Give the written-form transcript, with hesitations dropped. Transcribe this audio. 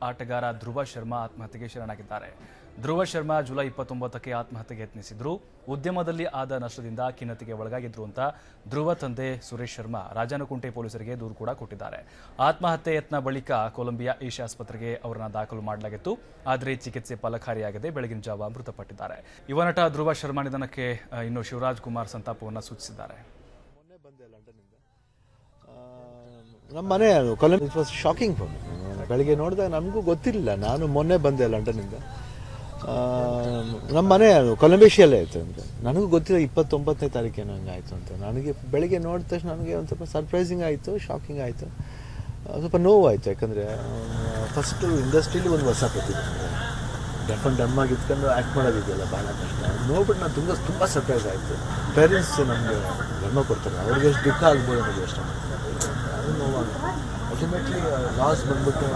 ಆಟಗಾರ ಧ್ರುವ ಶರ್ಮಾ ಆತ್ಮಹತ್ಯೆಗೆ ಶರಣಾಗಿದ್ದಾರೆ. ಧ್ರುವ ಶರ್ಮಾ ಜುಲೈ 29ಕ್ಕೆ ಆತ್ಮಹತ್ಯೆಗೆ ಯತ್ನಿಸಿದ್ರು. ಉದ್ಯಮದಲ್ಲಿ ಆದ ನಷ್ಟದಿಂದ ಖಿನ್ನತೆಗೆ ಒಳಗಾಗಿದ್ರು ಅಂತ ಧ್ರುವ ತಂದೆ ಸುರೇಶ್ ಶರ್ಮಾ ರಾಜಾನಕುಂಟೆ ಪೊಲೀಸರಿಗೆ ದೂರು ಕೂಡ ಕೊಟ್ಟಿದ್ದಾರೆ. ಆತ್ಮಹತ್ಯೆ ಯತ್ನ ಬಳಿಕ ಕೊಲಂಬಿಯಾ ಏಷ್ ಆಸ್ಪತ್ರೆಗೆ ಅವರನ್ನ ದಾಖಲು ಮಾಡಲಾಗಿತ್ತು. ಆದರೆ ಚಿಕಿತ್ಸೆ ಫಲಕಾರಿಯಾಗದೆ ಬೆಳಗಿನ ಜಾವ ಮೃತಪಟ್ಟಿದ್ದಾರೆ. ಯುವ ನಟ ಧ್ರುವ ಶರ್ಮಾ ನಿಧನಕ್ಕೆ ಇನ್ನು ಶಿವರಾಜ್ ಕುಮಾರ್ ಸಂತಾಪವನ್ನು ಸೂಚಿಸಿದ್ದಾರೆ. ನಮ್ಮ ಮನೆ Colombia it was shocking for me. ಬೆಳಿಗ್ಗೆ ನೋಡಿದಾಗ ನನಗೂ ಗೊತ್ತಿರಲಿಲ್ಲ. ನಾನು ಮೊನ್ನೆ ಬಂದೆ ಲಂಡನ್ನಿಂದ. ನಮ್ಮ ಮನೆ ಕೊಲಂಬಿಯಾದಲ್ಲೇ ಆಯಿತು ಅಂತ ನನಗೂ ಗೊತ್ತಿಲ್ಲ. 29ನೇ ತಾರೀಕೇನು ಹಂಗೆ ಆಯಿತು ಅಂತ ನನಗೆ ಬೆಳಿಗ್ಗೆ ನೋಡಿದ ತಕ್ಷಣ ನನಗೆ ಒಂದು ಸ್ವಲ್ಪ ಸರ್ಪ್ರೈಸಿಂಗ್ ಆಯಿತು, ಶಾಕಿಂಗ್ ಆಯಿತು, ಸ್ವಲ್ಪ ನೋವು ಆಯಿತು. ಯಾಕಂದರೆ ಫಸ್ಟು ಇಂಡಸ್ಟ್ರೀಲಿ ಒಂದು ಹೊಸ ಪ್ರತಿಭೆ, ಡಫ್ ಆ್ಯಂಡ್ ಡಮ್ ಆಗಿ ಇಟ್ಕೊಂಡು ಆ್ಯಕ್ಟ್ ಮಾಡೋದಿದೆಯಲ್ಲ ಭಾಳ ಕಷ್ಟ. ನೋಡ್ಬಿಟ್ಟು ನಾನು ತುಂಬ ಸರ್ಪ್ರೈಸ್ ಆಯಿತು. ಪೇರೆಂಟ್ಸ್ ನಮಗೆ ಜನ್ಮ ಕೊಡ್ತಾರೆ, ಅವ್ರಿಗೆ ಎಷ್ಟು ದುಃಖ ಆಗ್ಬೋದು ಅನ್ನೋದು ಯೋಚನೆ ಮಾಡ್ತಾರೆ. ಅದು ನೋವಾಗ ಅಲ್ಟಿಮೇಟ್ಲಿ ಲಾಸ್ ಬಂದ್ಬಿಟ್ಟು